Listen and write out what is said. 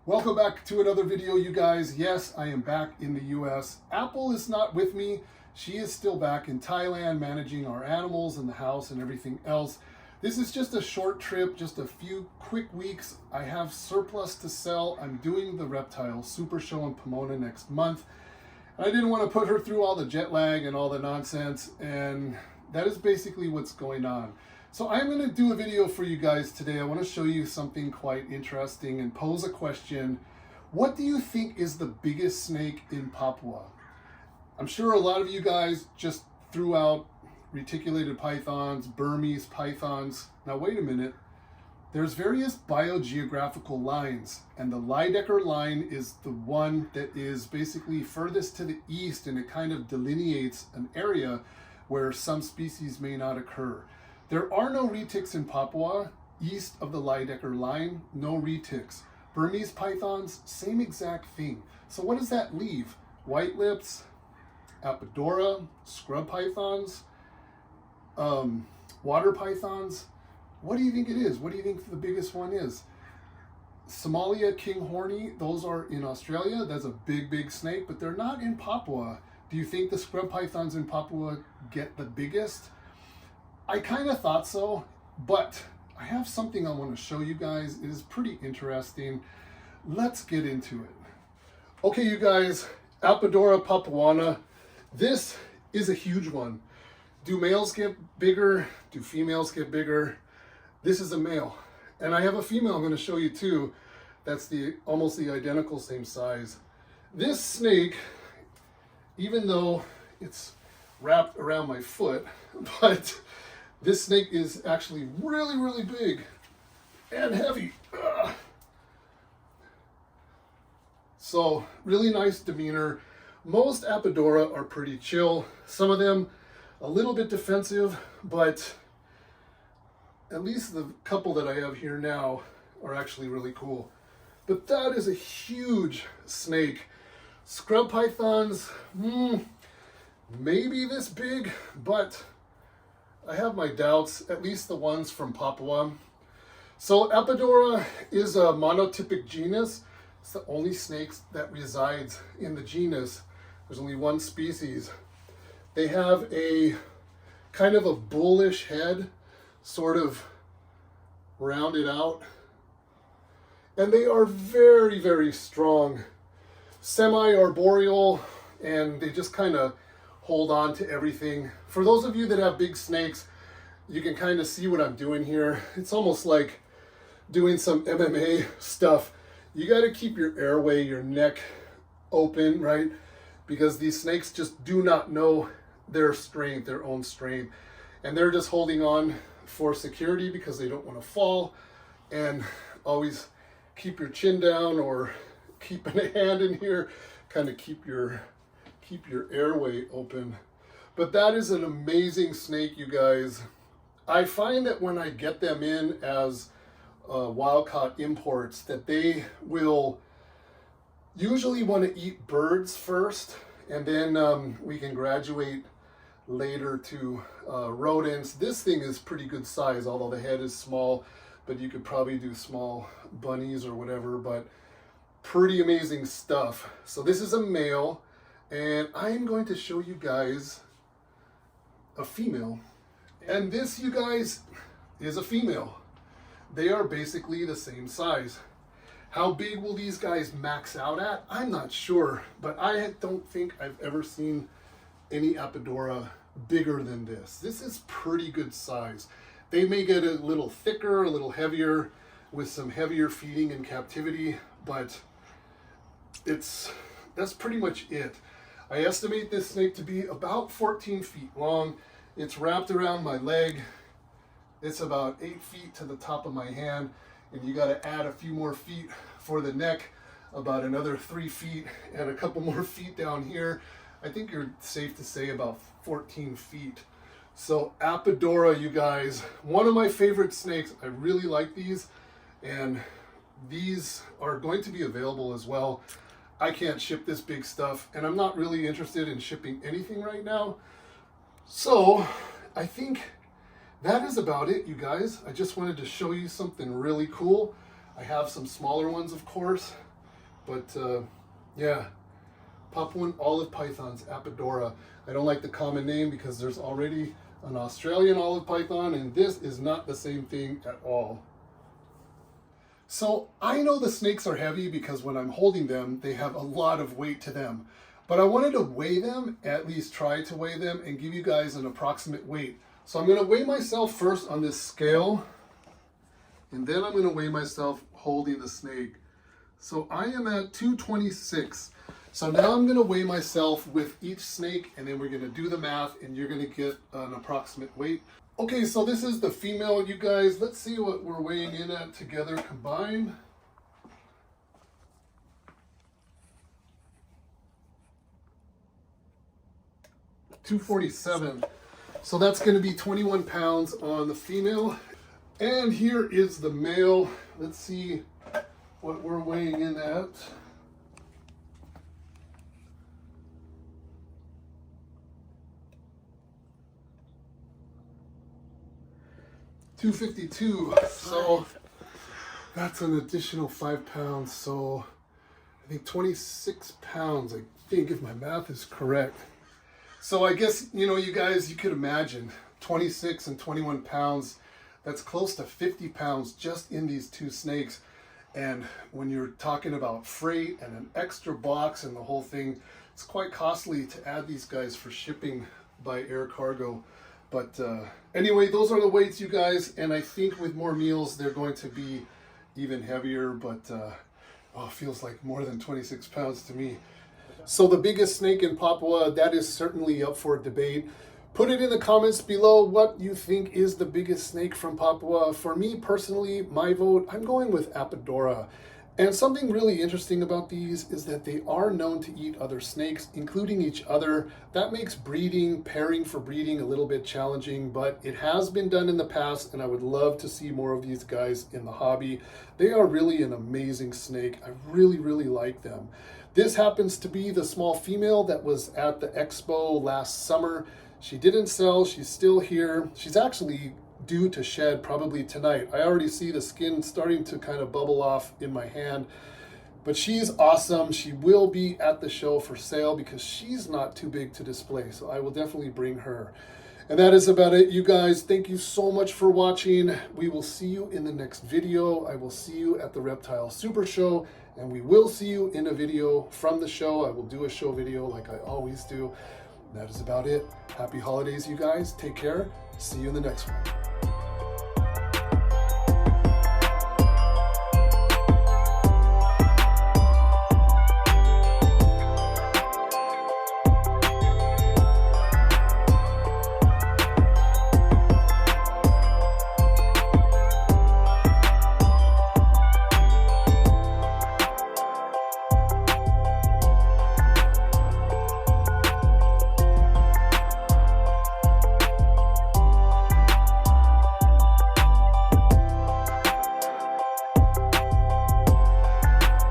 Welcome back to another video, you guys. Yes, I am back in the US. Apple is not with me. She is still back in Thailand managing our animals in the house and everything else. This is just a short trip, just a few quick weeks. I have surplus to sell. I'm doing the reptile super show in Pomona next month. I didn't want to put her through all the jet lag and all the nonsense, and that is basically what's going on. So I'm going to do a video for you guys today. I want to show you something quite interesting and pose a question. What do you think is the biggest snake in Papua? I'm sure a lot of you guys just threw out reticulated pythons, Burmese pythons. Now wait a minute. There's various biogeographical lines, and the Lydecker line is the one that is basically furthest to the east, and it kind of delineates an area where some species may not occur. There are no retics in Papua, east of the Lydecker line, no retics. Burmese pythons, same exact thing. So what does that leave? White lips, Apodora, scrub pythons, water pythons. What do you think it is? What do you think the biggest one is? Somalia king horny, those are in Australia. That's a big snake, but they're not in Papua. Do you think the scrub pythons in Papua get the biggest? I kind of thought so, but I have something I want to show you guys. It is pretty interesting. Let's get into it. Okay, you guys, Apodora papuana. This is a huge one. Do males get bigger? Do females get bigger? This is a male, and I have a female I'm going to show you too. That's almost the identical same size. This snake, even though it's wrapped around my foot, but this snake is actually really big and heavy. Ugh. So really nice demeanor. Most Apodora are pretty chill. Some of them a little bit defensive, but at least the couple that I have here now are actually really cool. But that is a huge snake. Scrub pythons, maybe this big, but I have my doubts, at least the ones from Papua. So Apodora is a monotypic genus. It's the only snakes that resides in the genus. There's only one species. They have a kind of a bullish head, sort of rounded out. And they are very strong, semi-arboreal, and they just kind of hold on to everything. For those of you that have big snakes, you can kind of see what I'm doing here. It's almost like doing some MMA stuff. You got to keep your airway, your neck open, right? Because these snakes just do not know their strength, their own strength. And they're just holding on for security because they don't want to fall. And always keep your chin down or keep a hand in here, kind of keep your airway open. But that is an amazing snake, you guys. I find that when I get them in as wild-caught imports, that they will usually want to eat birds first, and then we can graduate later to rodents. This thing is pretty good size, although the head is small, but you could probably do small bunnies or whatever, but pretty amazing stuff. So this is a male, and I'm going to show you guys a female. And this, you guys, is a female. They are basically the same size. How big will these guys max out at? I'm not sure, but I don't think I've ever seen any Apodora bigger than this. This is pretty good size. They may get a little thicker, a little heavier, with some heavier feeding in captivity, but that's pretty much it. I estimate this snake to be about 14 feet long. It's wrapped around my leg. It's about 8 feet to the top of my hand, and you got to add a few more feet for the neck, about another 3 feet, and a couple more feet down here. I think you're safe to say about 14 feet. So Apodora, you guys, one of my favorite snakes. I really like these, and these are going to be available as well. I can't ship this big stuff, and I'm not really interested in shipping anything right now. So I think that is about it, you guys. I just wanted to show you something really cool. I have some smaller ones, of course, But yeah, Papuan olive pythons, Apodora. I don't like the common name because there's already an Australian olive python, and this is not the same thing at all. So I know the snakes are heavy because when I'm holding them, they have a lot of weight to them. But I wanted to weigh them, at least try to weigh them, and give you guys an approximate weight. So I'm going to weigh myself first on this scale, and then I'm going to weigh myself holding the snake. So I am at 226. So now I'm going to weigh myself with each snake, and then we're going to do the math, and you're going to get an approximate weight. Okay, so this is the female, you guys. Let's see what we're weighing in at together combined. $247. So that's going to be 21 pounds on the female. And here is the male. Let's see what we're weighing in at. $252. So that's an additional 5 pounds. So I think 26 pounds, I think, if my math is correct. So I guess, you know, you guys, you could imagine 26 and 21 pounds, that's close to 50 pounds just in these two snakes. And when you're talking about freight and an extra box and the whole thing, it's quite costly to add these guys for shipping by air cargo. But anyway, those are the weights, you guys. And I think with more meals, they're going to be even heavier, but oh, it feels like more than 26 pounds to me. So the biggest snake in Papua, that is certainly up for debate. Put it in the comments below what you think is the biggest snake from Papua. For me personally, my vote, I'm going with Apodora. And something really interesting about these is that they are known to eat other snakes, including each other. That makes breeding, pairing for breeding, a little bit challenging, but it has been done in the past, and I would love to see more of these guys in the hobby. They are really an amazing snake. I really, really like them. This happens to be the small female that was at the expo last summer. She didn't sell, she's still here. She's actually due to shed probably tonight. I already see the skin starting to kind of bubble off in my hand, but she's awesome. She will be at the show for sale because she's not too big to display, so I will definitely bring her. And that is about it, you guys. Thank you so much for watching. We will see you in the next video. I will see you at the Reptile Super Show, and we will see you in a video from the show. I will do a show video like I always do. That is about it. Happy holidays, you guys. Take care. See you in the next one.